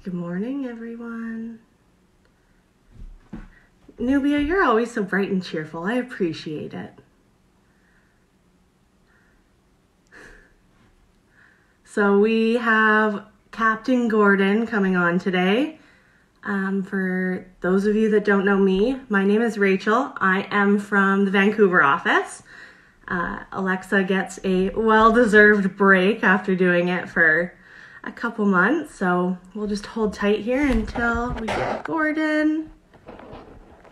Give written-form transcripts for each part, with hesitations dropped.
Good morning, everyone. Nubia, you're always so bright and cheerful. I appreciate it. So we have Captain Gordon coming on today. For those of you that don't know me, my name is Rachel. I am from the Vancouver office. Alexa gets a well-deserved break after doing it for a couple months, so we'll just hold tight here until we get Gordon.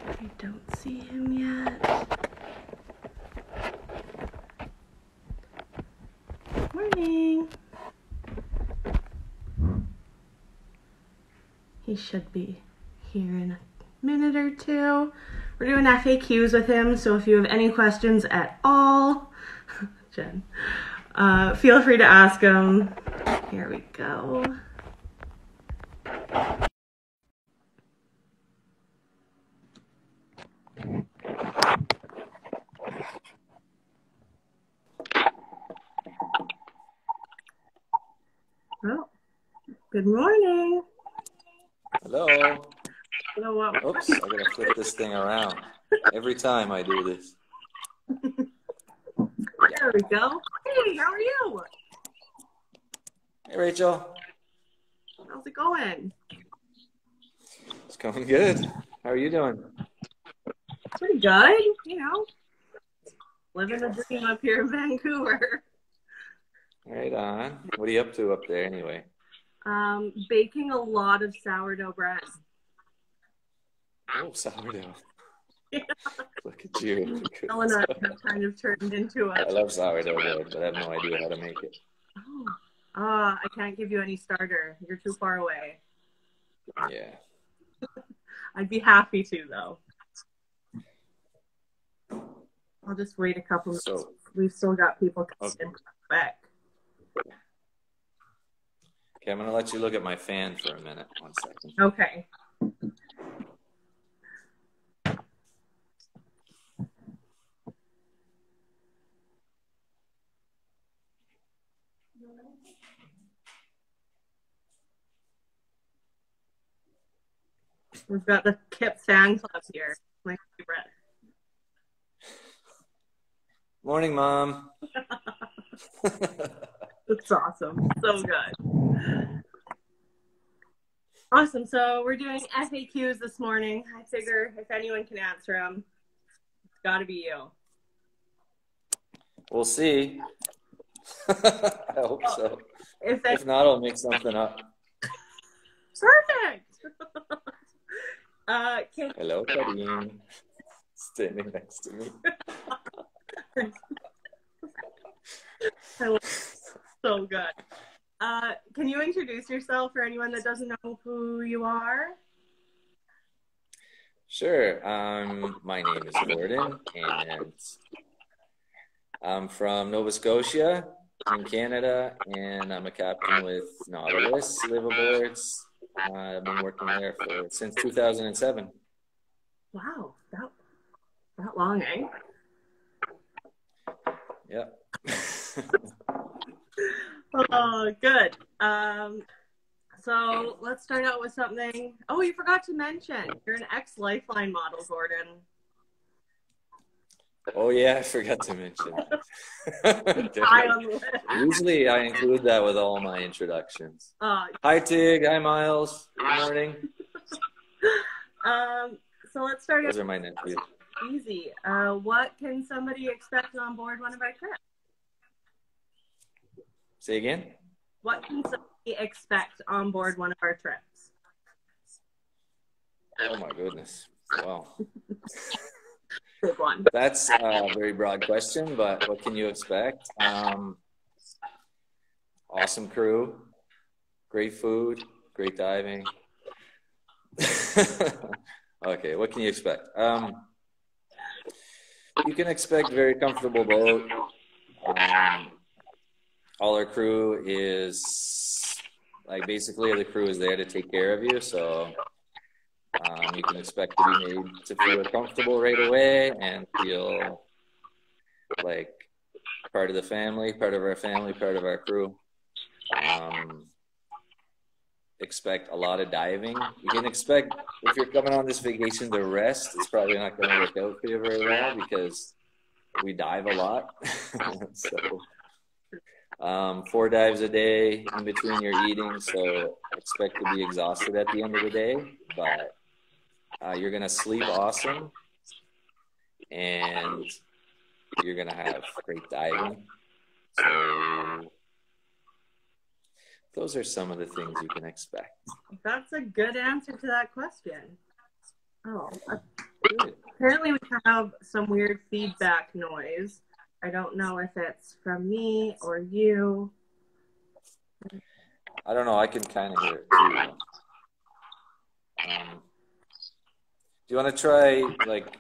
I don't see him yet. Morning. He should be here in a minute or two. We're doing FAQs with him, so if you have any questions at all, Jen, feel free to ask him. Here we go. Oh, good morning. Hello. Hello. Oops, I gotta flip this thing around. Every time I do this. There we go. Hey, how are you? Hey, Rachel. How's it going? It's going good. How are you doing? Pretty good, you know. Living the dream up here in Vancouver. Right on. What are you up to up there anyway? Baking a lot of sourdough bread. Oh, sourdough. Yeah. Look at you. Eleanor have kind of turned into I a... love sourdough bread, but I have no idea how to make it. Oh, I can't give you any starter. You're too far away. Yeah. I'd be happy to, though. I'll just wait a couple minutes. We've still got people coming in back. Okay, I'm going to let you look at my fan for a minute. 1 second. Okay. We've got the Kip fan club here. My favorite. Morning, Mom. It's awesome. So good. Awesome. So we're doing FAQs this morning. I figure if anyone can answer them, it's got to be you. We'll see. I hope so. If not, I'll make something up. Perfect. Hello, Karim. Standing next to me. So good. Can you introduce yourself for anyone that doesn't know who you are? Sure. My name is Gordon, and I'm from Nova Scotia in Canada, and I'm a captain with Nautilus liveaboards. I've been working there since 2007. Wow, that long, eh? Yep. Oh, good. So let's start out with something. Oh, you forgot to mention you're an ex-Lifeline model, Gordon. Oh yeah, I forgot to mention that. Usually I include that with all my introductions. Hi Tig, hi Miles, good morning. So let's start out. Those are my nephews. Easy. What can somebody expect on board one of our trips? Say again? What can somebody expect on board one of our trips? Oh my goodness. Wow. Big one. That's a very broad question, but what can you expect? Awesome crew, great food, great diving. Okay, what can you expect? You can expect very comfortable boat. All our crew is, like, basically the crew is there to take care of you, so you can expect to be made to feel comfortable right away and feel like part of the family, part of our family, part of our crew. expect a lot of diving. You can expect, if you're coming on this vacation to rest, it's probably not going to work out for you very well because we dive a lot. So 4 dives a day in between your eating, so expect to be exhausted at the end of the day, but you're going to sleep awesome, and you're going to have great diving. So those are some of the things you can expect. That's a good answer to that question. Oh, apparently we have some weird feedback noise. I don't know if it's from me or you. I don't know. I can kind of hear it too. Do you want to try, like,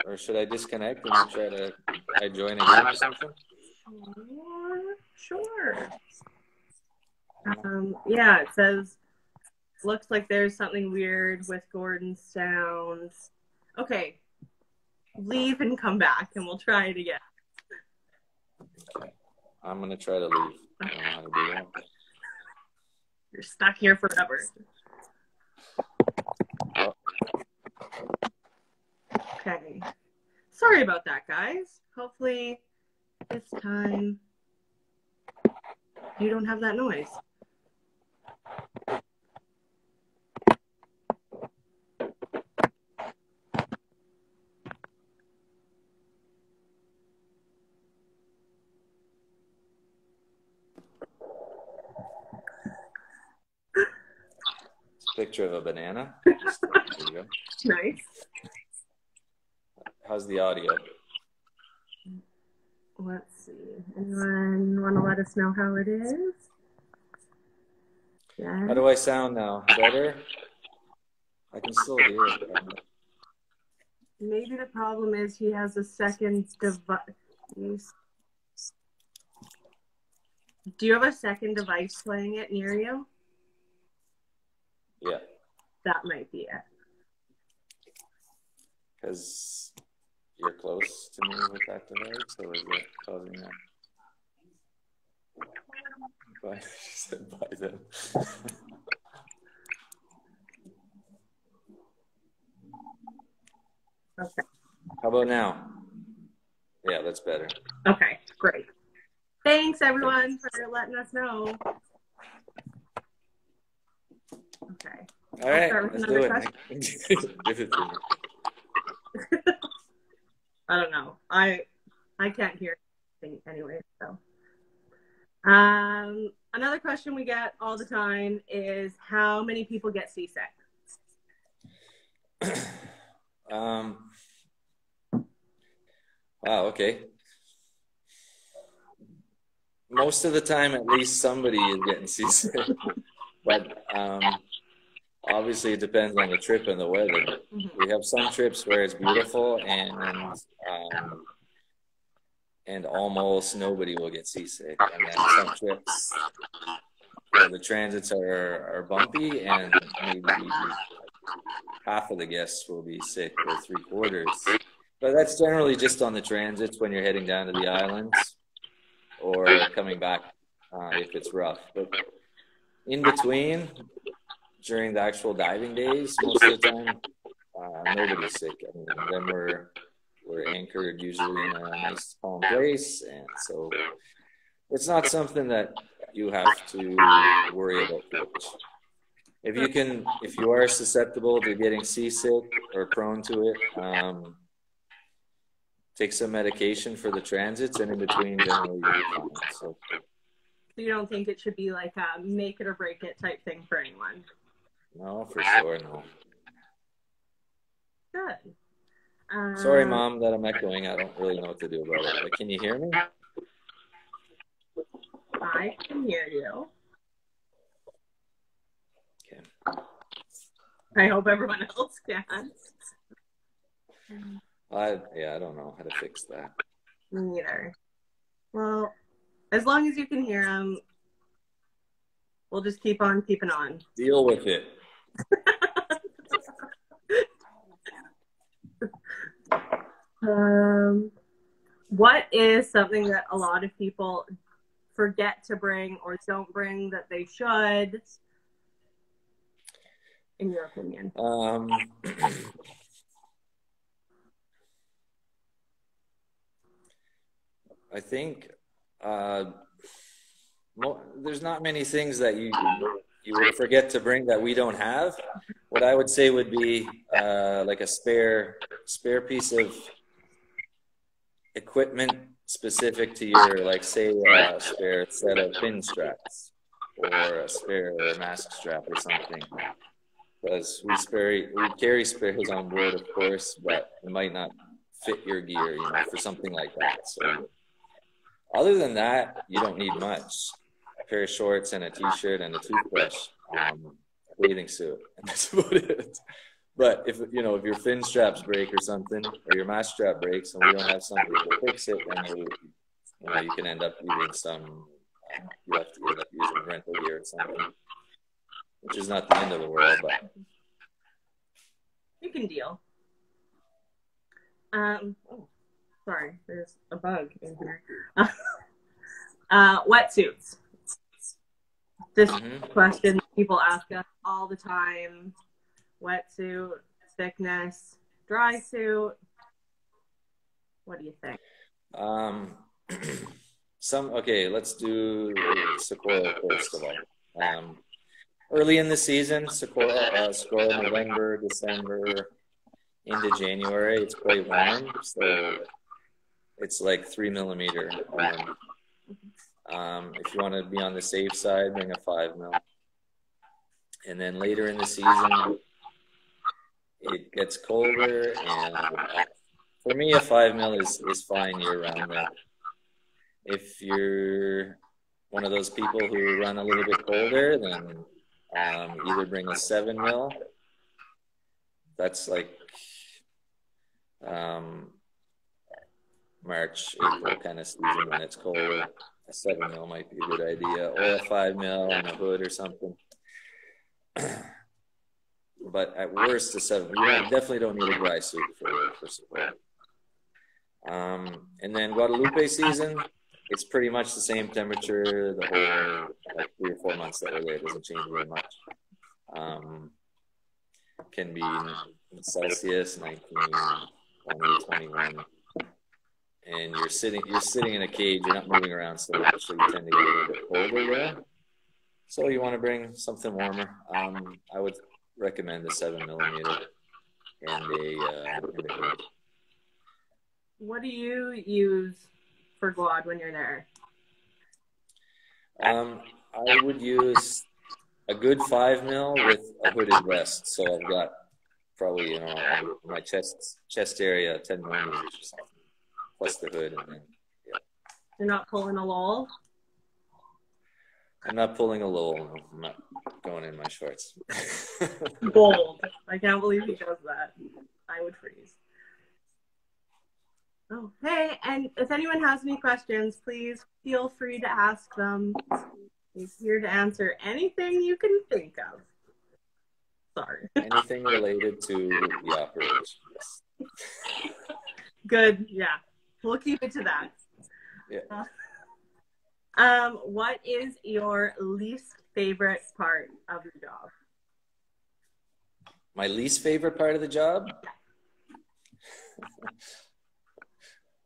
or should I disconnect and try to join again or something? Sure. Yeah, it says, looks like there's something weird with Gordon's sounds. Okay. Leave and come back, and we'll try it again. Okay. I'm going to try to leave. I don't know how to do that. You're stuck here forever. Okay. Sorry about that, guys. Hopefully this time you don't have that noise. Picture of a banana. Just, there you go. Nice. How's the audio? Let's see. Anyone want to let us know how it is? Yeah. How do I sound now? Better? I can still hear it. Maybe the problem is he has a second device. Do you have a second device playing it near you? Yeah. That might be it. Because you're close to me with that device, or is it causing that? Bye. She said bye then. Okay. How about now? Yeah, that's better. Okay, great. Thanks, everyone, for letting us know. Okay. All right, let's do it. Give it to me. I don't know. I can't hear anything anyway. So, another question we get all the time is how many people get seasick? Wow. Okay. Most of the time, at least somebody is getting seasick, but obviously it depends on the trip and the weather. Mm-hmm. We have some trips where it's beautiful and almost nobody will get seasick, and then some trips where the transits are bumpy and maybe half of the guests will be sick or 3/4. But that's generally just on the transits when you're heading down to the islands or coming back if it's rough. But in between, during the actual diving days, most of the time, nobody's sick. I mean, then we're anchored usually in a nice calm place, and so it's not something that you have to worry about too much. If you are susceptible to getting seasick or prone to it, take some medication for the transits, and in between, generally you'll be fine. So you don't think it should be like a make it or break it type thing for anyone? No, for sure, no. Good. Sorry, Mom, that I'm echoing. I don't really know what to do about it. But can you hear me? I can hear you. Okay. I hope everyone else can. I don't know how to fix that. Me neither. Well, as long as you can hear them, we'll just keep on keeping on. Deal with it. What is something that a lot of people forget to bring or don't bring that they should, in your opinion? I think there's not many things that you would forget to bring that we don't have. What I would say would be like a spare piece of equipment specific to your, like, say a spare set of fin straps or a spare mask strap or something. Because we carry spares on board, of course, but it might not fit your gear, for something like that. So other than that, you don't need much. A pair of shorts and a t-shirt and a toothbrush, a bathing suit, and that's about it. But if your fin straps break or something, or your mask strap breaks, and we don't have somebody to fix it, then you can end up using you have to end up using rental gear or something, which is not the end of the world, but you can deal. Oh, sorry, there's a bug in here. Wetsuits. This question people ask us all the time. Wetsuit, thickness, dry suit. What do you think? Okay, let's do Socorro first of all. Early in the season, Socorro, November, December, into January, it's quite warm, so it's like 3 millimeter warm. If you want to be on the safe side, bring a 5 mil. And then later in the season, it gets colder, and for me, a 5 mil is fine year round. Then, if you're one of those people who run a little bit colder, then either bring a 7 mil. That's like March, April kind of season when it's colder. A 7 mil might be a good idea, or a 5 mil on a hood or something. But at worst, a 7. You definitely don't need a dry suit for support. And then Guadalupe season, it's pretty much the same temperature the whole 3 or 4 months that we're there. It doesn't change very much. Can be Celsius, 19, 20, 21. And you're sitting in a cage. You're not moving around so much, so you tend to get a little bit colder there. So you want to bring something warmer. I would recommend a 7 millimeter and a hood. What do you use for Guad when you're there? I would use a good 5 mil with a hooded vest. So I've got probably, my chest area, 10 millimeters or something, plus the hood. And then, yeah. You're not pulling a lull? I'm not pulling a lull. No. I'm not going in my shorts. Bold. I can't believe he does that. I would freeze. Oh, hey, and if anyone has any questions, please feel free to ask them. He's here to answer anything you can think of. Sorry. Anything related to the operation. Yes. Good, yeah. We'll keep it to that. Yeah. What is your least favorite part of your job? My least favorite part of the job?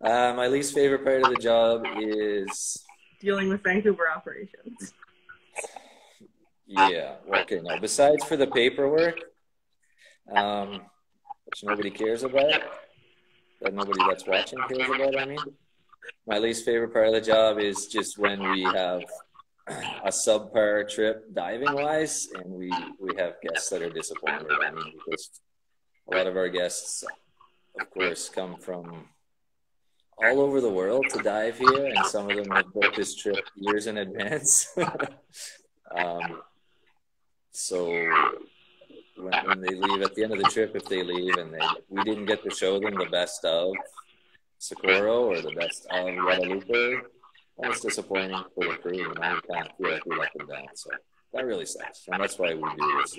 My least favorite part of the job is dealing with Vancouver operations. Yeah. Okay. No. Besides for the paperwork, which nobody cares about, that nobody that's watching cares about. I mean, my least favorite part of the job is just when we have a subpar trip diving wise, and we have guests that are disappointed. I mean, because a lot of our guests, of course, come from all over the world to dive here, and some of them have booked this trip years in advance. So when they leave at the end of the trip, if they leave and we didn't get to show them the best of Socorro or the best of Guadalupe, well, it's disappointing for the crew. You know, we kind of feel like we let them down. So that really sucks. And that's why we do this,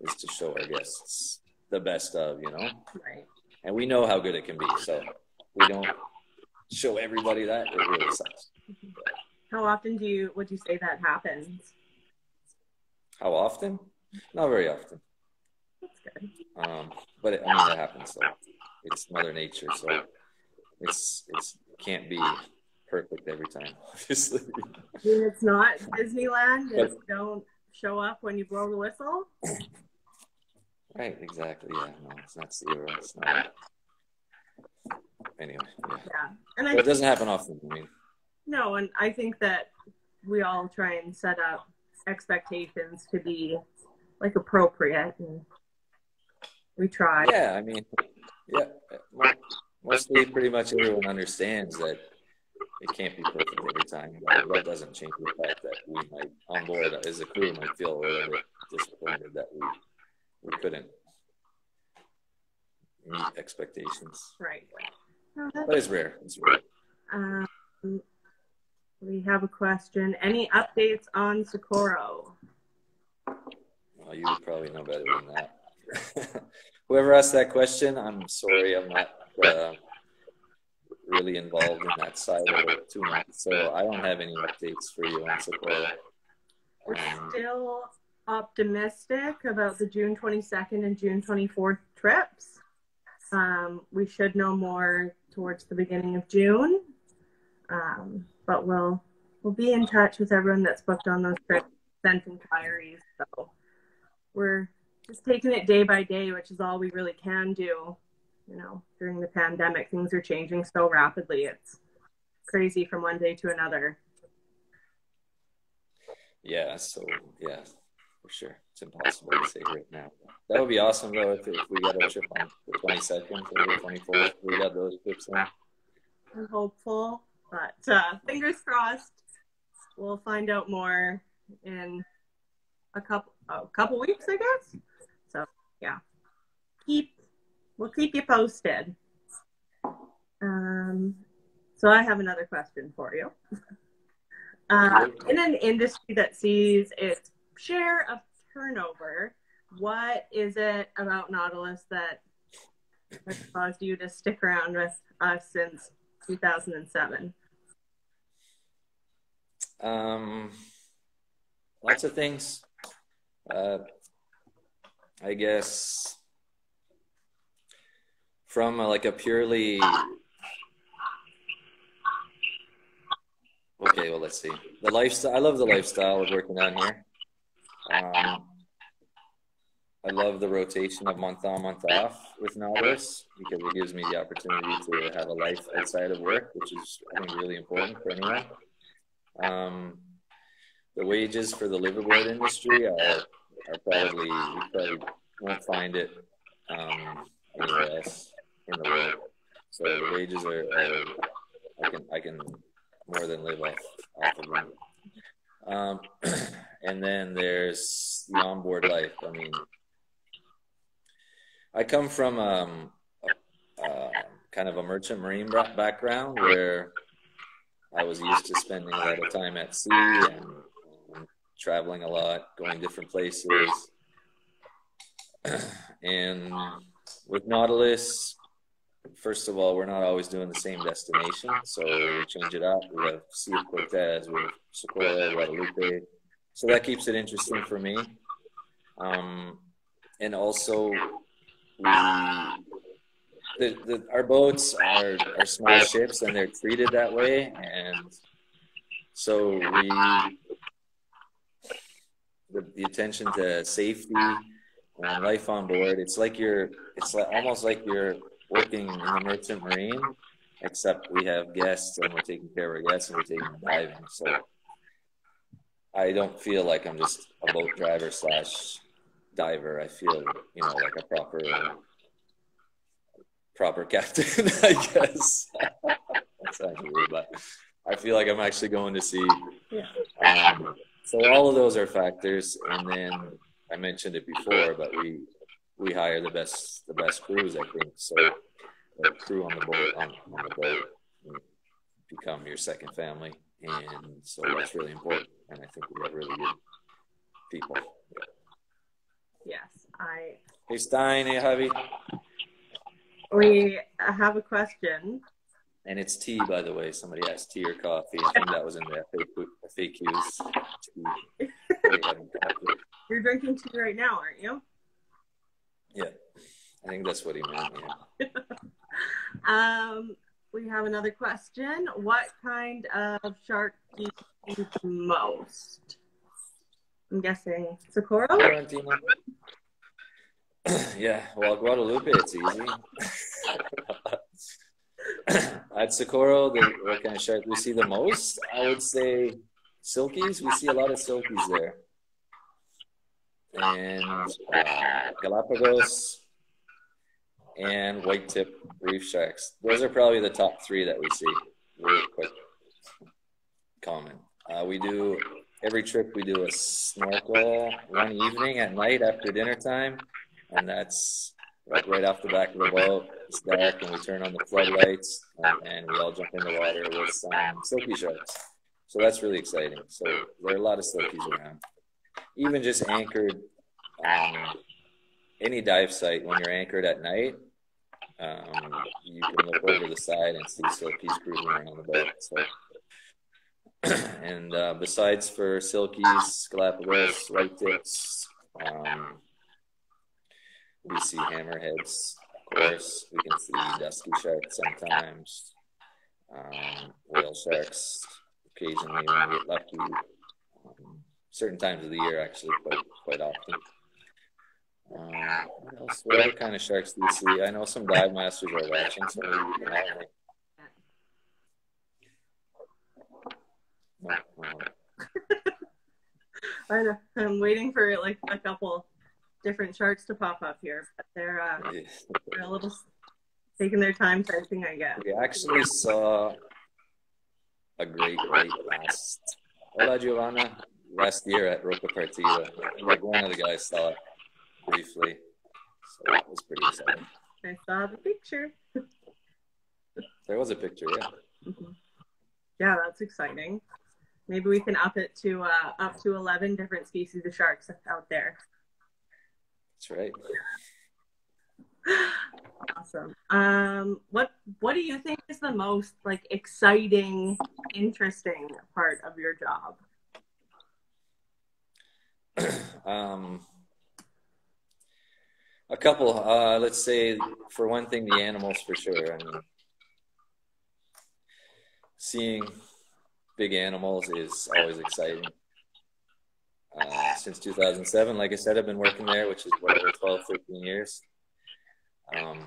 is to show our guests the best of, you know. Right. And we know how good it can be. So we don't show everybody that. It really sucks. How often would you say that happens? How often? Not very often. That's good. But it happens. So it's Mother Nature. So it can't be perfect every time, obviously. I mean, it's not Disneyland. But, Just don't show up when you blow the whistle. right, exactly. Yeah, no, it's not zero. It's not. Anyway, yeah. And it doesn't happen often. I mean, no, and I think that we all try and set up expectations to be like appropriate, and we try. Yeah, I mean, yeah, mostly pretty much everyone understands that it can't be perfect every time, but that doesn't change the fact that we might, on board as a crew, might feel a little bit disappointed that we couldn't meet expectations. Right. But it's rare. It's rare. We have a question. Any updates on Socorro? Well, you would probably know better than that. Whoever asked that question, I'm sorry, I'm not really involved in that side of it too much, so I don't have any updates for you on Socorro. We're still optimistic about the June 22nd and June 24th trips. We should know more towards the beginning of June, but we'll be in touch with everyone that's booked on those trips, sent inquiries. So we're just taking it day by day, which is all we really can do. You know, during the pandemic, things are changing so rapidly. It's crazy from one day to another. Yeah, so yeah, for sure. It's impossible to say right now. That would be awesome though if we got a trip on the 22nd or the 24th. We got those trips in. I'm hopeful, but fingers crossed. We'll find out more in a couple weeks, I guess. So yeah, we'll keep you posted. So I have another question for you. In an industry that sees its share of turnover, what is it about Nautilus that has caused you to stick around with us since 2007? Lots of things. I guess from a purely okay, well, let's see. The lifestyle. I love the lifestyle of working on here. I love the rotation of month on, month off with Nautilus because it gives me the opportunity to have a life outside of work, which is, I think, really important for anyone. The wages for the liveaboard industry are probably, you probably won't find it anywhere else in the world. So the wages are I can more than live off of them. And then there's the onboard life. I mean, I come from kind of a merchant marine background where I was used to spending a lot of time at sea and traveling a lot, going different places. And with Nautilus, first of all, we're not always doing the same destination, so we change it up. We have Sea of Cortez, we have Socorro, Guadalupe. So that keeps it interesting for me. And also, our boats are small ships, and they're treated that way. And so the attention to safety and life on board, it's almost like you're working in the merchant marine, except we have guests and we're taking care of our guests and we're taking them diving. So I don't feel like I'm just a boat driver / diver. I feel, like a proper captain, I guess. That sounds weird, but I feel like I'm actually going to sea. Yeah. So all of those are factors, and then I mentioned it before, but we hire the best crews, I think. So the crew on the boat become your second family, and so that's really important. And I think we have really good people. Yes, Hey Stein, hey Javi. We have a question. And it's tea, by the way. Somebody asked tea or coffee. I think that was in the FAQs. Tea. You're drinking tea right now, aren't you? Yeah, I think that's what he meant. Yeah. We have another question. What kind of shark do you see the most? I'm guessing Socorro? Yeah, well, Guadalupe, it's easy. At Socorro, what kind of shark we see the most? I would say silkies. We see a lot of silkies there. And Galapagos and white tip reef sharks. Those are probably the top three that we see. Really quite common. Every trip we do a snorkel one evening at night after dinner time, and that's like right off the back of the boat. It's dark and we turn on the floodlights and we all jump in the water with some silky sharks. So that's really exciting. So there are a lot of silkies around. Even just anchored, any dive site, when you're anchored at night, you can look over the side and see silkies cruising around the boat. So, and besides for silkies, Galapagos, white tips, we see hammerheads, of course. We can see dusky sharks sometimes, whale sharks occasionally when we get lucky. Certain times of the year, actually, quite often. What else? What other kind of sharks do you see? I know some dive masters are watching, so maybe you can help me. No. I'm waiting for like a couple different sharks to pop up here, but they're a little taking their time typing, I guess. We actually saw a great white last year at Roca Partida. Like one of the guys saw it briefly, so that was pretty exciting. I saw the picture. There was a picture, yeah. Mm-hmm. Yeah, that's exciting. Maybe we can up it to up to 11 different species of sharks out there. That's right. Awesome. What do you think is the most like exciting, interesting part of your job? A couple. Let's say, for one thing, the animals for sure. I mean, seeing big animals is always exciting. Since 2007, like I said, I've been working there, which is whatever, 12, 13 years. And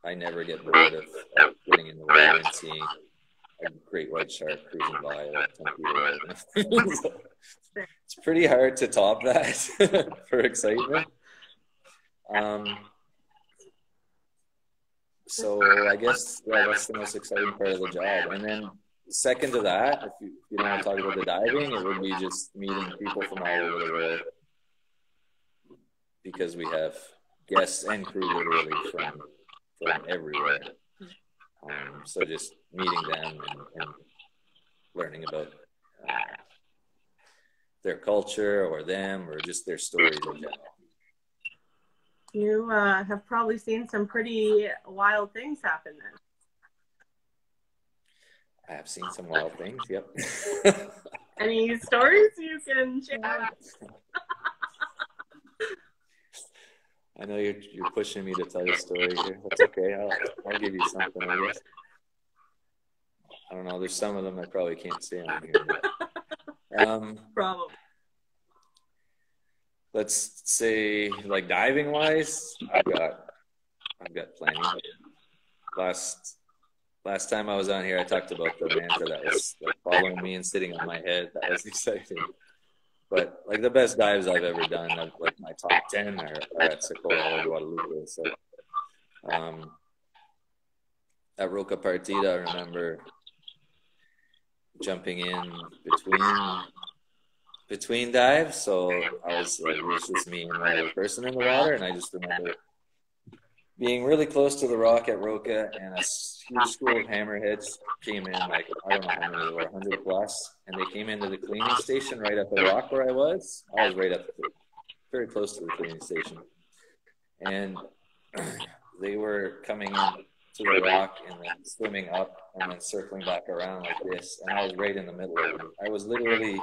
I never get bored of getting in the water and seeing a great white shark cruising by at 10 feet away. So it's pretty hard to top that for excitement. So I guess that's the most exciting part of the job. And then second to that, if you don't want to talk about the diving, it would be just meeting people from all over the world, because we have guests and crew literally from everywhere. So just meeting them and learning about their culture or them or just their stories in general. You have probably seen some pretty wild things happen then. I have seen some wild things, yep. Any stories you can share? I know you're pushing me to tell you a story here. That's okay. I'll give you something, I guess. I don't know. There's some of them I probably can't say on here. But, Probably. Let's say, like diving wise, I've got plenty. Last time I was on here, I talked about the manta that was like following me and sitting on my head. That was exciting. But like the best dives I've ever done, like my top 10 are at Socorro or Guadalupe. So at Roca Partida, I remember jumping in between dives. So I was like, it was just me and one other person in the water, and I just remember being really close to the rock at Roca, and a huge school of hammerheads came in, like, I don't know how many, there were 100 plus, and they came into the cleaning station right at the rock where I was. I was right very close to the cleaning station. And they were coming in to the rock and then swimming up and then circling back around like this. And I was right in the middle of it. I was literally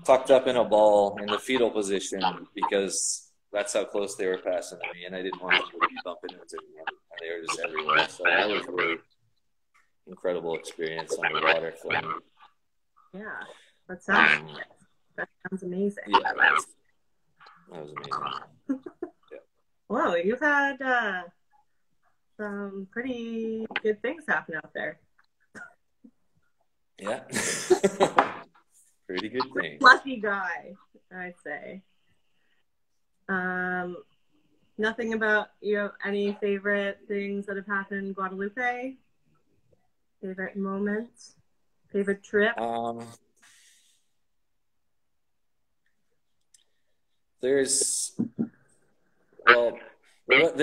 tucked up in a ball in the fetal position because that's how close they were passing to me, and I didn't want them to be bumping into me. And they were just everywhere. So that was a really incredible experience on the water for me. Yeah, that sounds amazing. Yeah, that was amazing. Yeah. Whoa, you've had some pretty good things happen out there. Yeah. Pretty good thing. Lucky guy, I'd say. Nothing about, any favorite things that have happened in Guadalupe? Favorite moments? Favorite trip? There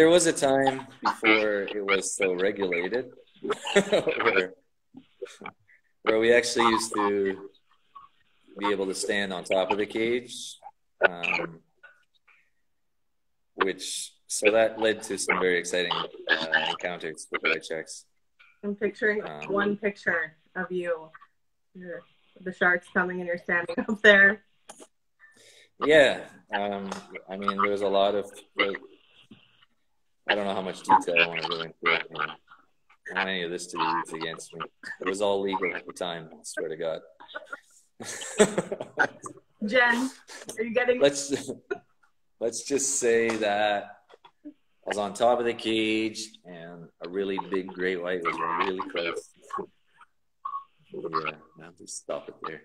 was a time before it was so regulated where we actually used to be able to stand on top of the cage, so that led to some very exciting encounters with white sharks. I'm picturing one picture of you, the sharks coming and you're standing up there. Yeah, I mean, there was a lot of, I don't know how much detail I want to go into it. I don't want any of this to be used against me. It was all legal at the time, I swear to God. Jen, are you getting... Let's just say that I was on top of the cage and a really big great white was really close. Yeah, I'll just stop it there.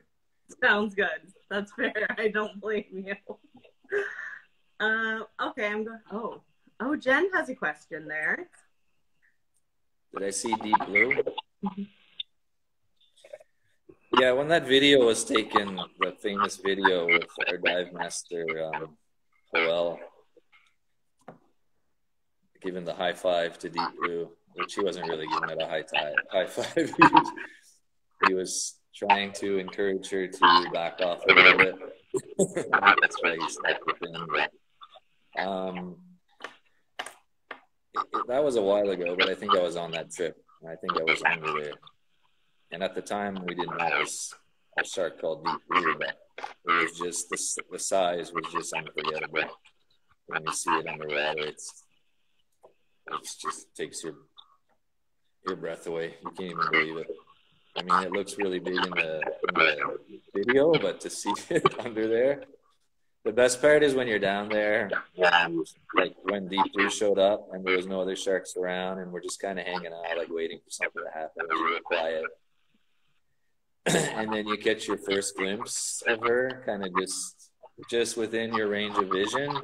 Sounds good. That's fair. I don't blame you. Okay, I'm going. Oh, Jen has a question there. Did I see deep blue? Yeah, when that video was taken, the famous video with our dive master, Joel, giving the high five to Deep Blue, which he wasn't really giving it a high five. He was trying to encourage her to back off a little bit. That's why he stuck with him. That was a while ago, but I think I was on that trip. I think I was under there. And at the time, we didn't know it was a shark called Deep Blue, but it was just the size was just unforgettable. When you see it underwater, it just takes your breath away. You can't even believe it. I mean, it looks really big in the video, but to see it under there, the best part is when you're down there, like when Deep Blue showed up and there was no other sharks around, and we're just kind of hanging out, like waiting for something to happen. It was real quiet. And then you catch your first glimpse of her, kind of just within your range of vision,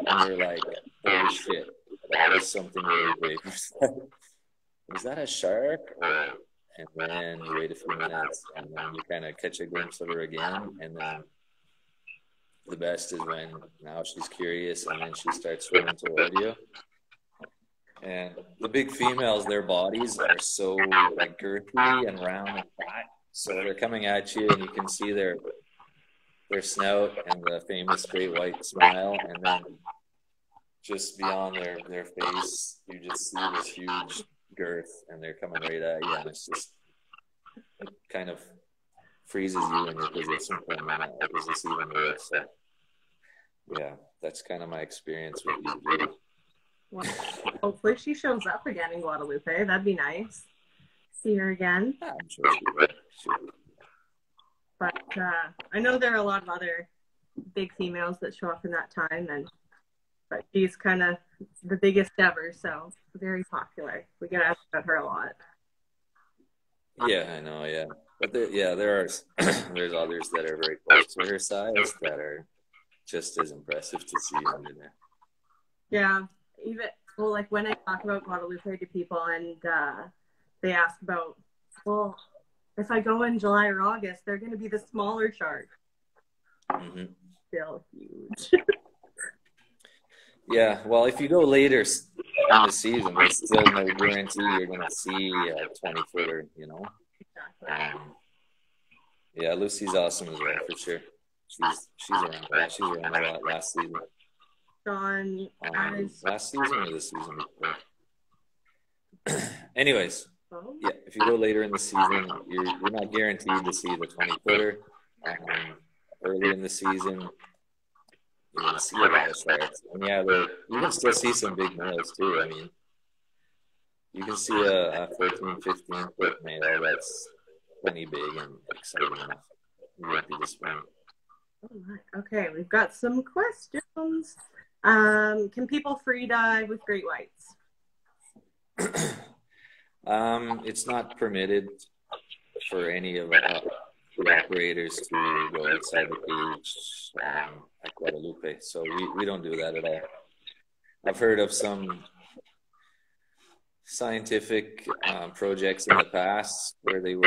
and you're like, "Holy shit, that was something really big." Was that a shark? And then you wait a few minutes, and then you kind of catch a glimpse of her again, and then the best is when now she's curious, and then she starts swimming toward you. And the big females, their bodies are so like girthy and round and fat. So they're coming at you, and you can see their snout and the famous great white smile, and then just beyond their face, you just see this huge girth, and they're coming right at you, and it kind of freezes you in your position for a minute. Like, is this even real? So, yeah, that's kind of my experience with Deep Blue. Well, hopefully she shows up again in Guadalupe. That'd be nice. See her again. Yeah, I'm sure she will. But I know there are a lot of other big females that show up in that time, but she's kind of the biggest ever, so very popular. We get asked about her a lot. Yeah, I know. Yeah, but there are there's others that are very close to her size that are just as impressive to see under there. Yeah, like when I talk about Guadalupe to people, and they ask about, well, if I go in July or August, they're going to be the smaller sharks. Mm-hmm. Still huge. Yeah, well, if you go later in the season, there's still no guarantee you're going to see a 20-footer, you know? Exactly. Yeah, Lucy's awesome as well, for sure. She's around. She was around a lot last season. Last season or the season before? Anyways, yeah, if you go later in the season, you're not guaranteed to see the 20-footer. Early in the season, you're going to see a lot of sharks. And yeah, you can still see some big males too. I mean, you can see a 14, 15-foot male that's plenty big and exciting enough. You won't be disappointed. Okay, we've got some questions. Can people free dive with great whites? It's not permitted for any of the operators to go outside the cage at Guadalupe, so we don't do that at all. I've heard of some scientific projects in the past where there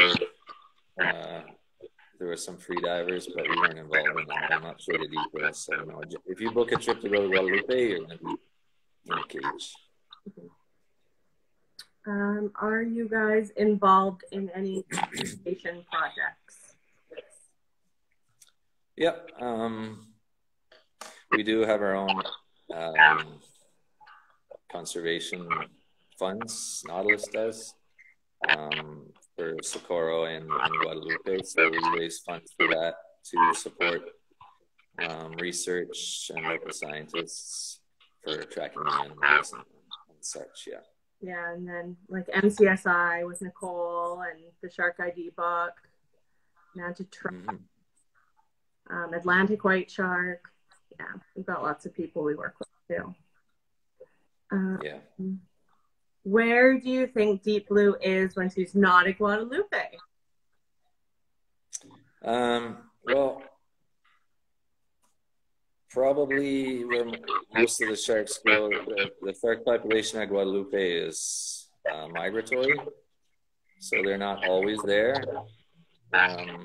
were some free divers, but we weren't involved in that. I'm not sure the details. So no, if you book a trip to go to Guadalupe, you're going to be in a cage. Are you guys involved in any conservation projects? Yep. We do have our own conservation funds. Nautilus does for Socorro and Guadalupe. So we raise funds for that to support research and local scientists for tracking the animals and such. Yeah. Yeah, and then like MCSI with Nicole and the Shark ID book, Magic Truck, Atlantic White Shark. Yeah, we've got lots of people we work with too. Yeah. Where do you think Deep Blue is when she's not at Guadalupe? Well, probably where most of the sharks go. The shark population at Guadalupe is migratory, so they're not always there.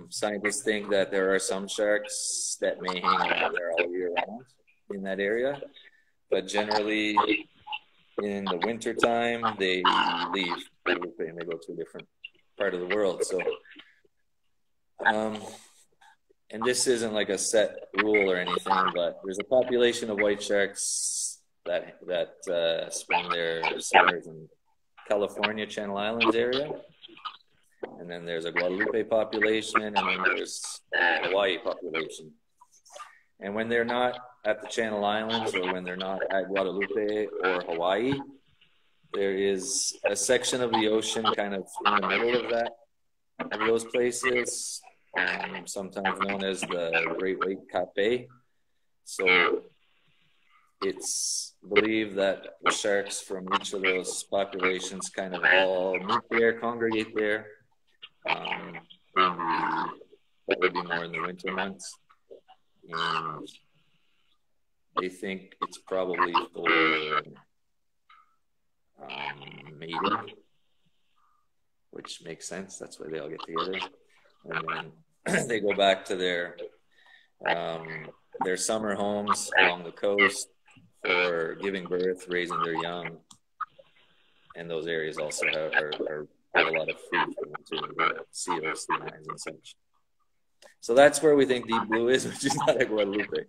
Scientists think that there are some sharks that may hang around there all year round in that area, but generally in the winter time they leave Guadalupe and they go to a different part of the world. So and this isn't like a set rule or anything, but there's a population of white sharks that spend their summers in California, Channel Islands area. And then there's a Guadalupe population, and then there's a Hawaii population. And when they're not at the Channel Islands, or when they're not at Guadalupe or Hawaii, there is a section of the ocean kind of in the middle of those places, sometimes known as the Great White Cape. So it's believed that the sharks from each of those populations kind of all meet there, congregate there. That would be more in the winter months. And they think it's probably for mating, which makes sense. That's why they all get together. And then they go back to their summer homes along the coast for giving birth, raising their young. And those areas also have a lot of food for them too, seals, sea lions, and such. So that's where we think Deep Blue is, which is not at Guadalupe.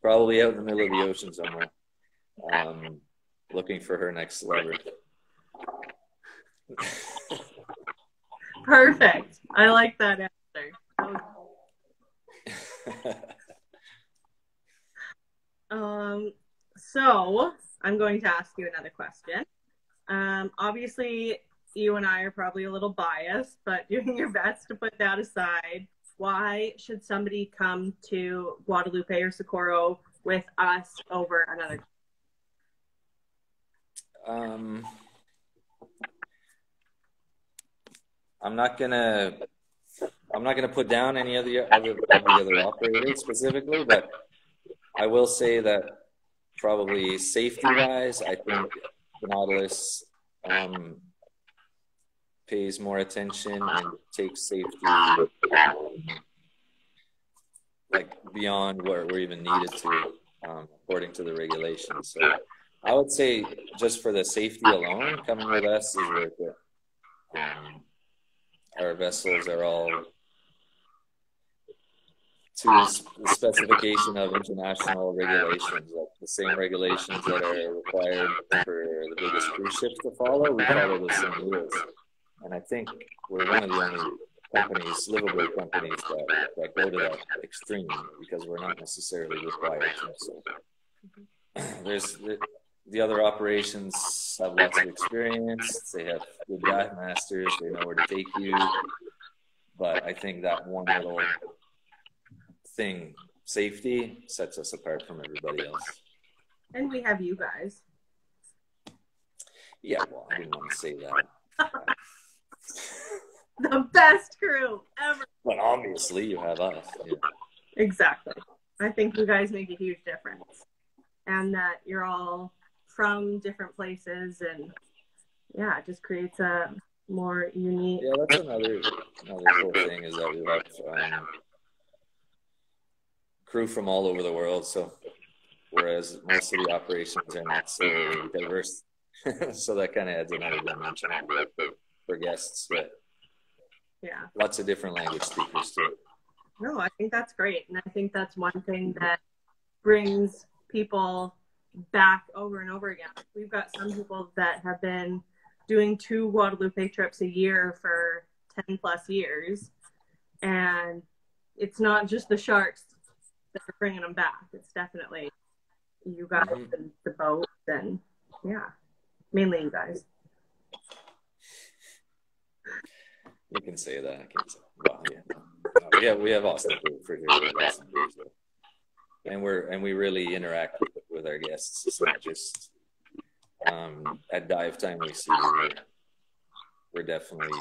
Probably out in the middle of the ocean somewhere, looking for her next lover. Perfect. I like that answer. So I'm going to ask you another question. Obviously, you and I are probably a little biased, but doing your best to put that aside, why should somebody come to Guadalupe or Socorro with us over another? I'm not gonna put down any of the other operators specifically, but I will say that probably safety-wise, I think Nautilus pays more attention and takes safety like beyond where we're even needed to, according to the regulations. So I would say just for the safety alone, coming with us is worth it. Our vessels are all the specification of international regulations, like the same regulations that are required for the biggest cruise ships to follow. We follow those same rules, and I think we're one of the only companies, livable companies, that go to that extreme because we're not necessarily required to. So there's the other operations have lots of experience. They have good dive masters. They know where to take you. But I think that one little thing, safety, sets us apart from everybody else. And we have you guys. Yeah, well, I didn't want to say that. The best crew ever. But obviously you have us. Yeah. Exactly. I think you guys make a huge difference. And that you're all from different places, and yeah, it just creates a more unique. Yeah, that's another cool thing is that we have crew from all over the world. So whereas most of the operations are not so diverse, so that kind of adds another dimension for guests. But yeah, lots of different language speakers too. No, I think that's great, and I think that's one thing that brings people back over and over again. We've got some people that have been doing 2 Guadalupe trips a year for 10 plus years, and it's not just the sharks that are bringing them back. It's definitely you guys and the boat, and yeah, mainly you guys. You can say that. I can say, well, yeah. We have awesome food for here. Awesome food, and we really interact with our guests. It's not just at dive time we see we're definitely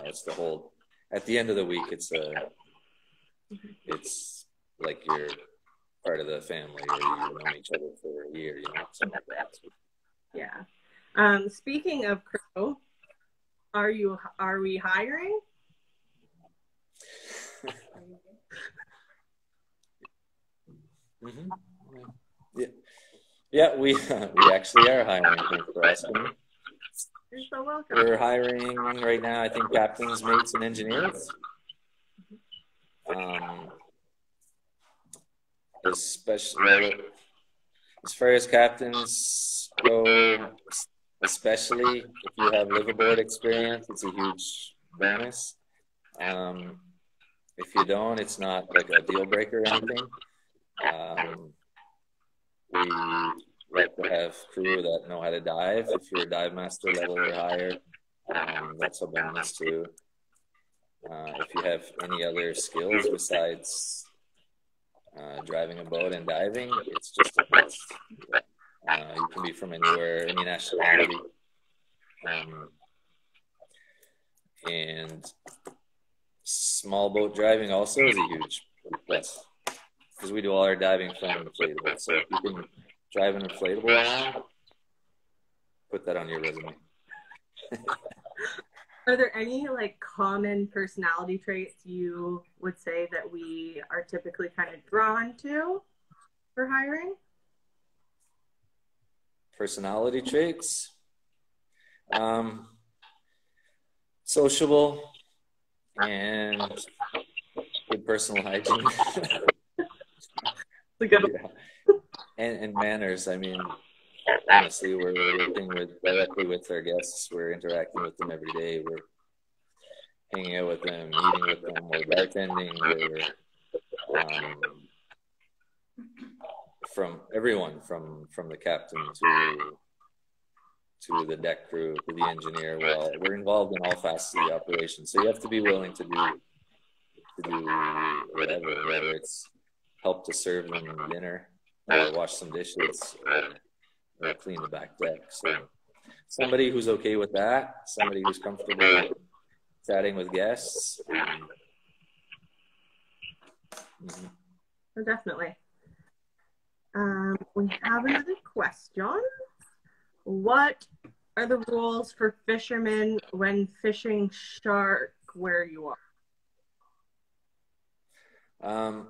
it's the whole. At the end of the week, it's like you're part of the family, or you've known each other for a year, something like that. Yeah. Speaking of crew, are we hiring? Yeah, we actually are hiring. Thanks for asking. You're so welcome. We're hiring right now, I think, captains, mates, and engineers. Especially as far as captains go, especially if you have liveaboard experience, it's a huge bonus. If you don't, it's not like a deal breaker or anything. We like to have crew that know how to dive. If you're a dive master level or higher, that's a bonus too. If you have any other skills besides driving a boat and diving, it's just a plus. You can be from anywhere, any nationality. And small boat driving also is a huge plus, because we do all our diving from inflatable. So if you can drive an inflatable around, put that on your resume. Are there any common personality traits you would say that we are typically kind of drawn to for hiring? Personality traits? Sociable and good personal hygiene. Yeah. And manners. I mean, honestly, we're working directly with our guests. We're interacting with them every day. We're hanging out with them, eating with them. We're bartending. We're from everyone, from the captain to the deck crew to the engineer. Well, we're involved in all facets of the operation, so you have to be willing to do whatever, whether it's help to serve them dinner, or wash some dishes, or clean the back deck. So somebody who's okay with that, somebody who's comfortable chatting with guests. Definitely. We have another question. What are the rules for fishermen when fishing shark where you are?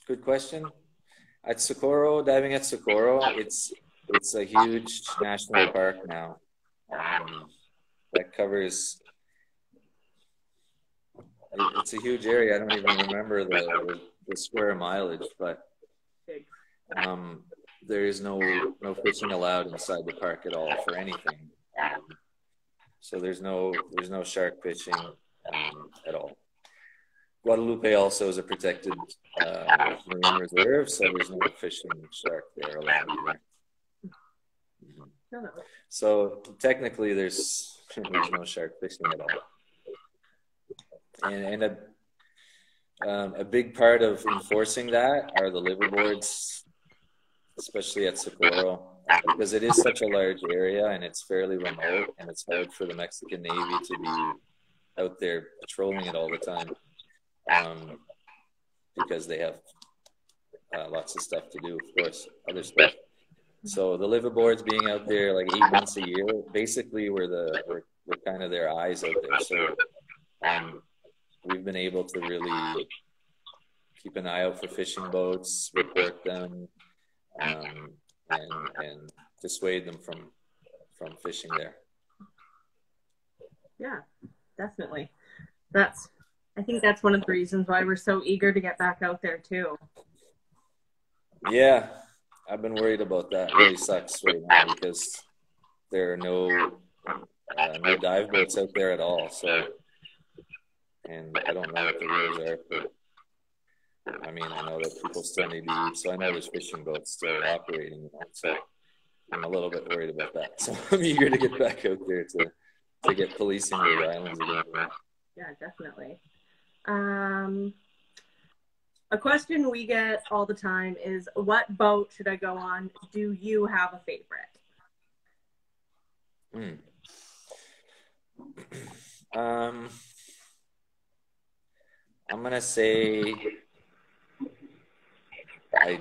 Good question. At Socorro, diving at Socorro, it's a huge national park now. That covers it's a huge area. I don't even remember the square mileage, but there is no fishing allowed inside the park at all for anything. So there's no shark fishing at all. Guadalupe also is a protected marine reserve, so there's no fishing shark there allowed either. So technically, there's no shark fishing at all. And a big part of enforcing that are the liveaboards, especially at Socorro, because it is such a large area and it's fairly remote, and it's hard for the Mexican Navy to be out there patrolling it all the time, because they have lots of stuff to do, of course, other stuff. So the liveaboards being out there like 8 months a year, basically we're kind of their eyes out there. So we've been able to really keep an eye out for fishing boats, report them, and dissuade them from fishing there. Yeah, definitely. I think that's one of the reasons why we're so eager to get back out there too. Yeah, I've been worried about that. It really sucks right now because there are no dive boats out there at all. So, and I don't know what the rules are, but I mean, I know that people still need to eat, so I know there's fishing boats still operating, you know, so I'm a little bit worried about that. So I'm eager to get back out there to get policing the islands again. Yeah, definitely. A question we get all the time is, what boat should I go on? Do you have a favorite? I'm gonna say I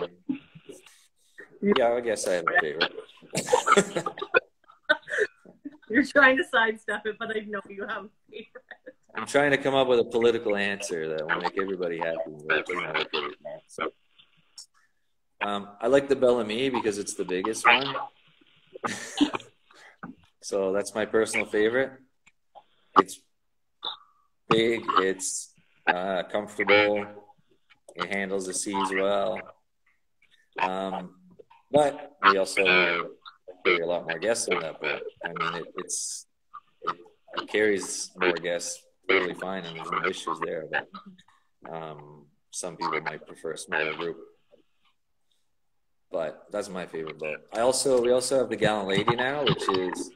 guess I have a favorite. You're trying to sidestep it, but I know you have a favorite. I'm trying to come up with a political answer that will make everybody happy. So, I like the Bellamy because it's the biggest one. So that's my personal favorite. It's big, it's comfortable, it handles the seas well. But we also carry a lot more guests on that boat. I mean, it carries more guests totally fine, and there's no issues there. But some people might prefer a smaller group. But that's my favorite boat. We also have the Gallant Lady now, which is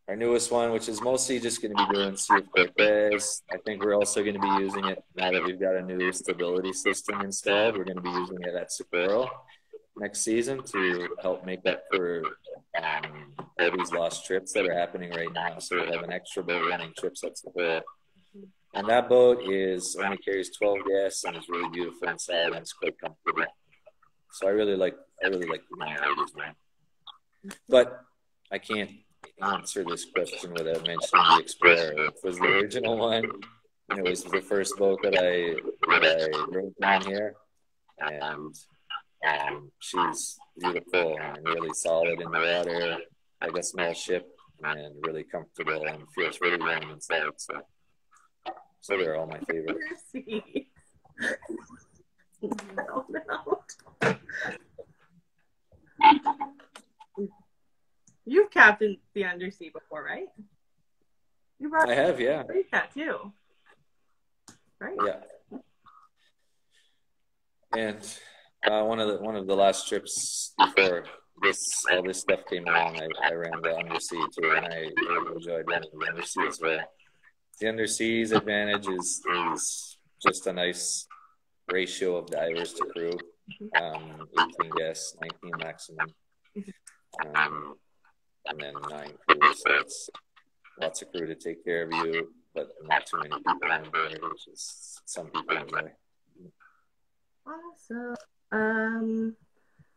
our newest one, which is mostly just going to be doing Sea of Cortez. I think we're also going to be using it now that we've got a new stability system installed. We're going to be using it at Socorro next season to help make up for all these lost trips that are happening right now. So we'll have an extra boat running trips at Socorro. And that boat only carries 12 guests and is really beautiful inside and it's quite comfortable. So I really like the Gallant Ladies now. But I can't answer this question without mentioning the Explorer. It was the original one. It was the first boat that I wrote down here, and she's beautiful and really solid in the water, like a small ship, and really comfortable and feels really warm inside. So they're all my favorite. No. You've captained the undersea before, right? I have, yeah. You cat too, right? Yeah. And one of the last trips before all this stuff came along, I ran the undersea too, and I really enjoyed running the undersea as well. The undersea's advantage is just a nice ratio of divers to crew. 18 guests, 19 maximum. And then 9 crew, so it's lots of crew to take care of you, but not too many people on board, which is some people enjoy. Awesome.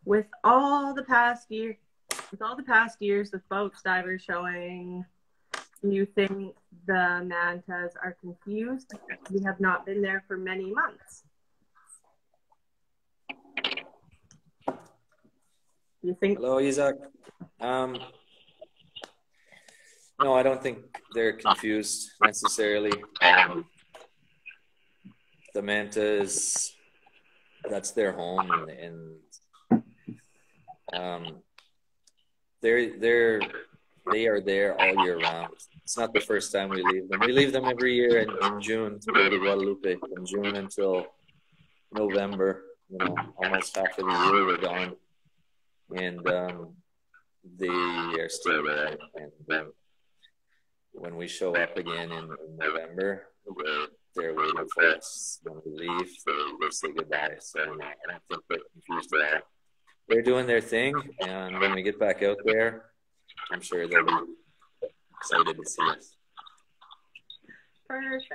With all the past years of boats divers showing, do you think the mantas are confused? We have not been there for many months. Do you think? Hello, Isaac. No, I don't think they're confused necessarily. The mantas, that's their home, and they are there all year round. It's not the first time we leave them. We leave them every year in June to go to Guadalupe, from June until November. You know, almost half of the year we're gone, and they are still there. And when we show up again in November, they're waiting for us. When we leave, they say goodbye. So I don't think they're confused at all. They're doing their thing, and when we get back out there, I'm sure they'll be excited to see us. Perfect.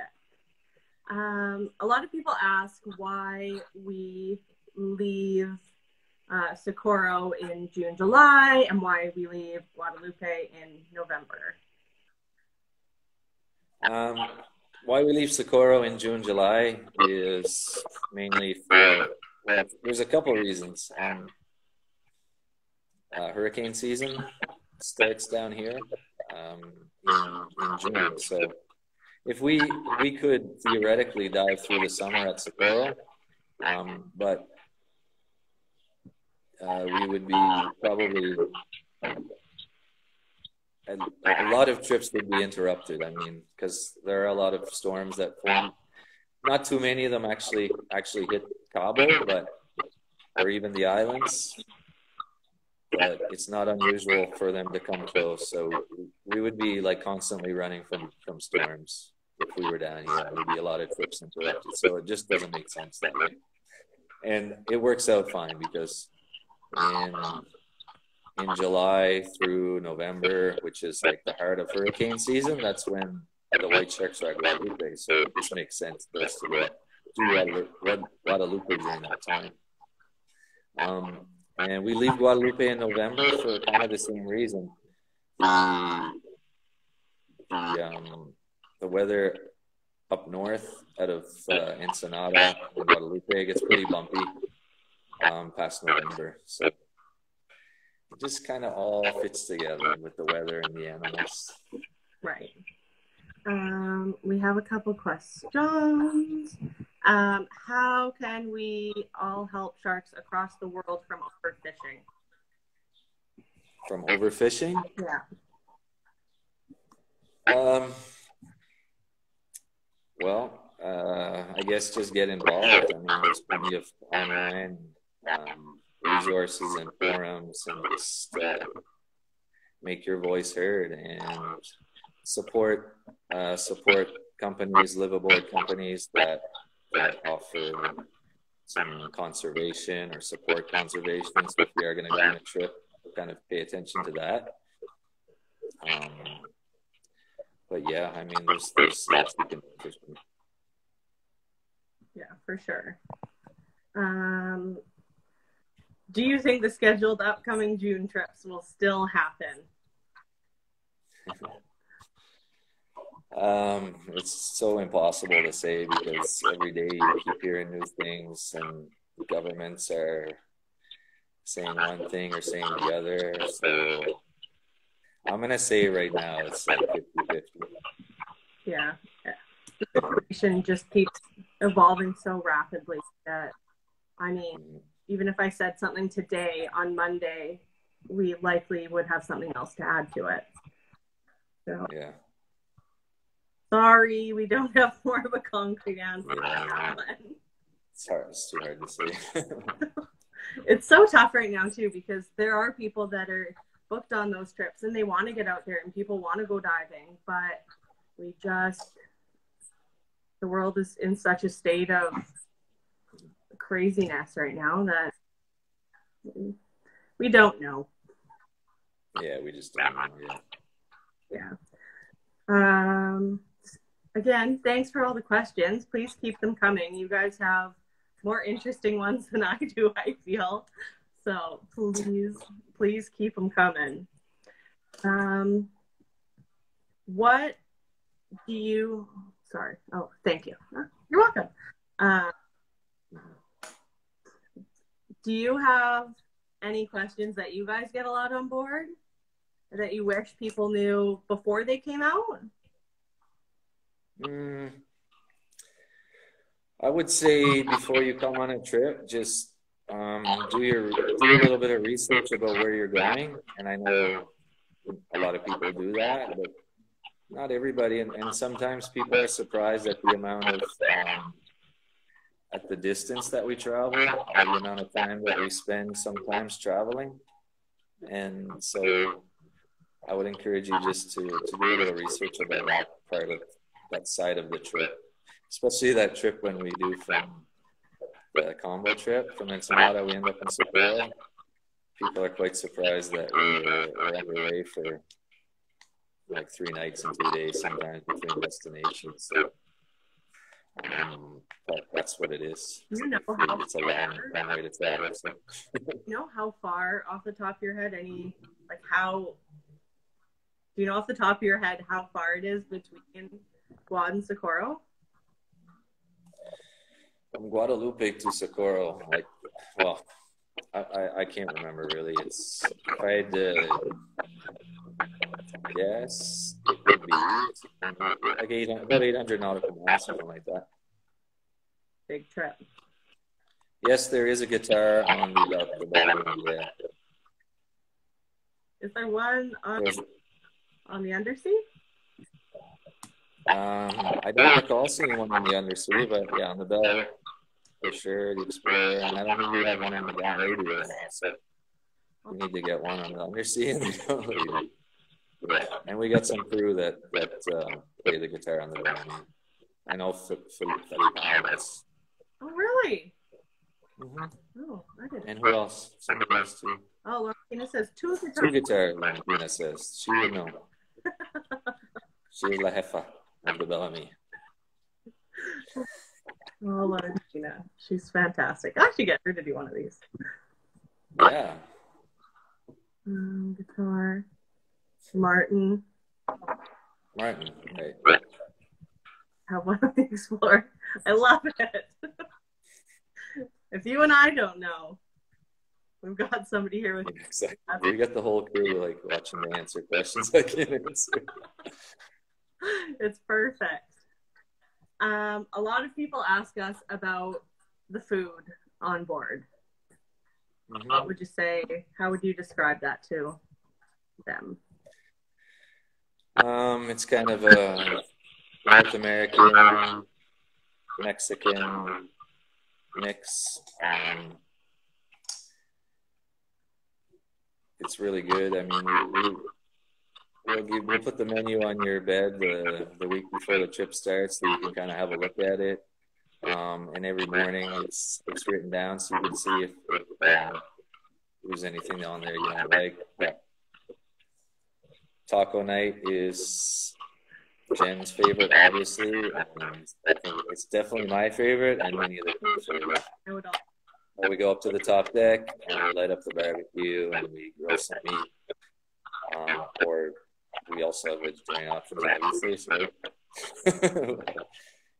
A lot of people ask why we leave Socorro in June, July, and why we leave Guadalupe in November. Why we leave Socorro in June, July is mainly for, well, there's a couple reasons. Hurricane season starts down here in June. So if we could theoretically dive through the summer at Socorro, but we would be probably a lot of trips would be interrupted. I mean, because there are a lot of storms that form. Not too many of them actually hit Cabo, or even the islands. But it's not unusual for them to come close. So we would be like constantly running from storms if we were down here. There would be a lot of trips interrupted. So it just doesn't make sense that way. And it works out fine because in July through November, which is like the heart of hurricane season, that's when the white sharks are at Guadalupe. So it just makes sense for us to go do Guadalupe during that time. And we leave Guadalupe in November for kind of the same reason. The weather up north out of Ensenada and Guadalupe gets pretty bumpy past November. So it just kind of all fits together with the weather and the animals. Right. We have a couple questions. How can we all help sharks across the world from overfishing? From overfishing? Yeah. Well, I guess just get involved. I mean, there's plenty of online resources and forums, and just make your voice heard and support companies, live aboard companies that offer some conservation or support conservation. So if we are going to go on a trip, kind of pay attention to that. But yeah, I mean, there's lots we can do. Yeah, for sure. Do you think the scheduled upcoming June trips will still happen? It's so impossible to say because every day you keep hearing new things, and the governments are saying one thing or saying the other. So I'm going to say right now it's like 50-50. Yeah. The situation just keeps evolving so rapidly that, I mean, even if I said something today, on Monday, we likely would have something else to add to it. So, yeah. Sorry, we don't have more of a concrete answer on that one. It's too hard to say. It's so tough right now, too, because there are people that are booked on those trips and they want to get out there and people want to go diving, but the world is in such a state of craziness right now that we don't know. Yeah, we just don't know. Yeah. Again, thanks for all the questions. Please keep them coming. You guys have more interesting ones than I do, I feel. So please keep them coming. What do you, sorry. Oh, thank you. You're welcome. Do you have any questions that you guys get a lot on board that you wish people knew before they came out? I would say before you come on a trip, just do a little bit of research about where you're going. And I know a lot of people do that, but not everybody. And sometimes people are surprised at the amount of at the distance that we travel, or the amount of time that we spend sometimes traveling. And so I would encourage you just to do a little research about that part of that side of the trip, especially that trip when we do from the combo trip from Ensenada, we end up in Socorro. People are quite surprised that we're underway for like 3 nights and 2 days, sometimes between destinations. So, but that's what it is. You know how it's a long way to travel. So. You know how far off the top of your head, do you know off the top of your head how far it is between Guad and Socorro? From Guadalupe to Socorro, I can't remember really. If I had to guess, it would be like about 800 nautical miles, something like that. Big trip. Yes, there is a guitar on the bottom. Yeah. Is there one on the undersea? I don't recall seeing one on the undersea, but yeah, on the bell for sure, the Explorer, and I don't think we have one on the down radio. So we need to get one on the undersea, and we got some crew that play the guitar on the bell. I know Felipe Alves. Oh, really? Mm-hmm. Oh, I didn't. And who else? Somebody else too. Oh, Lorena says 2 guitars. 2 guitars, Lorena says. She would know. She's la jefa of the Bellamy. Oh, Lorena. She's fantastic. I should get her to do one of these. Yeah. Guitar. Martin, right. Have one of the Explorer. I love it. If you and I don't know, we've got somebody here with exactly. We got the whole crew like watching me answer questions I can't answer. It's perfect. A lot of people ask us about the food on board. Mm-hmm. What would you say? How would you describe that to them? It's kind of a North American, Mexican mix. It's really good. I mean, we'll put the menu on your bed the week before the trip starts, so you can kind of have a look at it. And every morning it's written down so you can see if there's anything on there you don't like. But taco night is Jen's favorite, obviously. I think it's definitely my favorite and many of the people's favorite. We go up to the top deck and we light up the barbecue and we grill some meat. Or we also have vegetarian options, obviously. So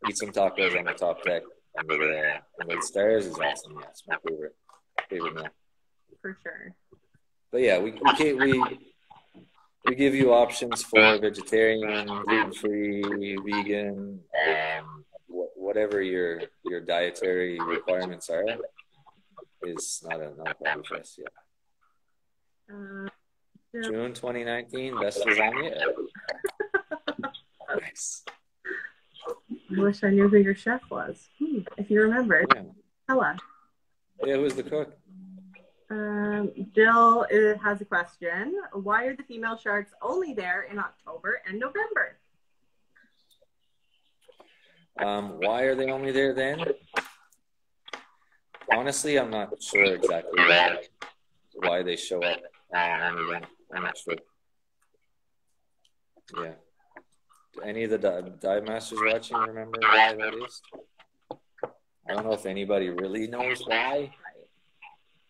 eat some tacos on the top deck under the stars is awesome. Yeah, it's my favorite meal. For sure. But yeah, we give you options for vegetarian, gluten-free, vegan, whatever your dietary requirements are. Is not a problem for us yet. June 2019, best lasagna ever. Nice. I wish I knew who your chef was. If you remember. Yeah. Hello. Yeah, who's the cook? Jill has a question. Why are the female sharks only there in October and November? Why are they only there then? Honestly, I'm not sure exactly why they show up. I'm not sure. Yeah. Do any of the dive masters watching remember why that is? I don't know if anybody really knows why,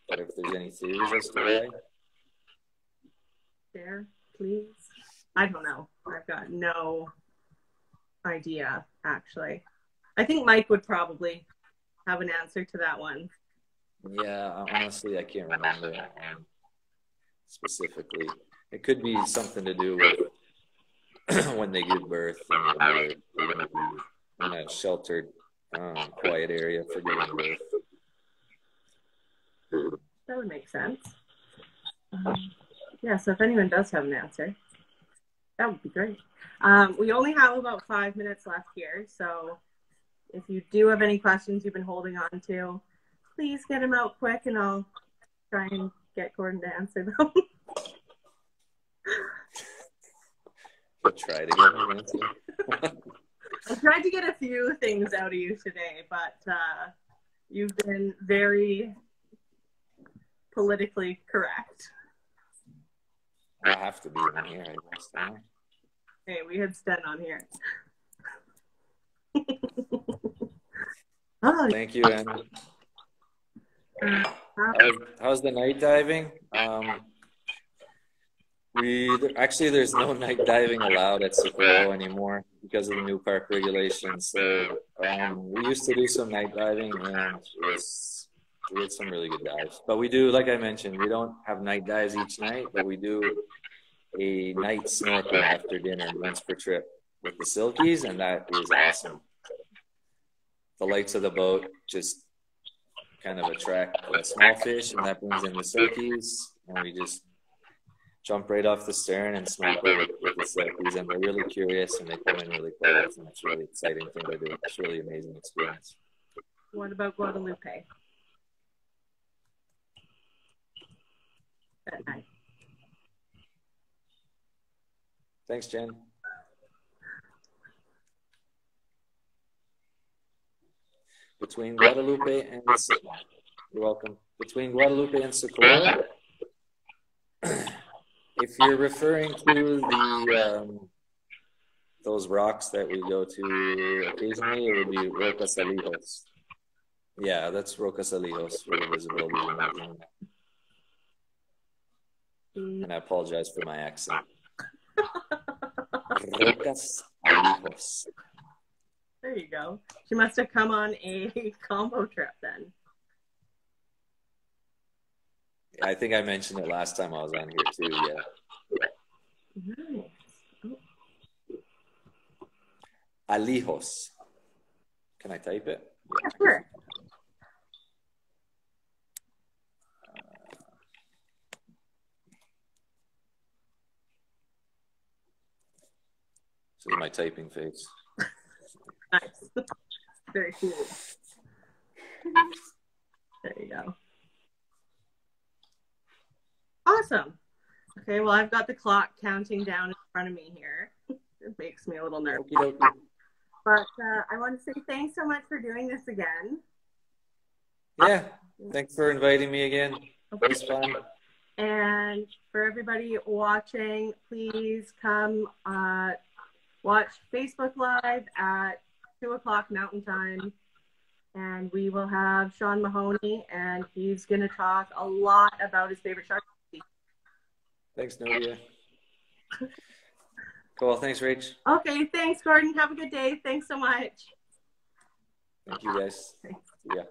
but if there's any theories as to why. Share, please. I don't know. I've got no idea, actually. I think Mike would probably have an answer to that one. Yeah, honestly, I can't remember specifically. It could be something to do with when they give birth and they're going to be in a sheltered, quiet area for giving birth. That would make sense. Yeah, so if anyone does have an answer, that would be great. We only have about 5 minutes left here, so if you do have any questions you've been holding on to, please get them out quick and I'll try and get Gordon to answer them. I'll try to get an answer. I tried to get a few things out of you today, but you've been very politically correct. I have to be on here, I guess. Hey, we had Sten on here. Oh, thank you, Anna. How's the night diving? There's no night diving allowed at Socorro anymore because of the new park regulations. So we used to do some night diving, and we had some really good dives. But we do, like I mentioned, we don't have night dives each night, but we do a night snorkel after dinner once per trip with the silkies, and that is awesome. The lights of the boat just kind of attract small fish, and that brings in the silkies, and we just jump right off the stern and snorkel with the silkies, and they're really curious, and they come in really close, and it's a really exciting thing to do. It's a really amazing experience. What about Guadalupe? At night. Thanks, Jen. Between Guadalupe and you're welcome. Between Guadalupe and Socorro, if you're referring to the those rocks that we go to occasionally, it would be Rocas Alijos. Yeah, that's Rocas Alijos where the visibility is amazing. And I apologize for my accent. Rocas Alijos. There you go. She must have come on a combo trip then. I think I mentioned it last time I was on here too, yeah. Nice. Oh. Alijos. Can I type it? Yeah, sure. This is my typing face. Nice. Very cool. There you go. Awesome. Okay, well, I've got the clock counting down in front of me here. It makes me a little nervous. Okey-dokey. But I want to say thanks so much for doing this again. Yeah, thanks for inviting me again. It was fun. And for everybody watching, please come watch Facebook Live at 2 o'clock Mountain Time. And we will have Sean Mahoney, and he's going to talk a lot about his favorite shark. Thanks, Novia. Cool. Thanks, Rach. Okay, thanks, Gordon. Have a good day. Thanks so much. Thank you, guys. Thanks. Yeah.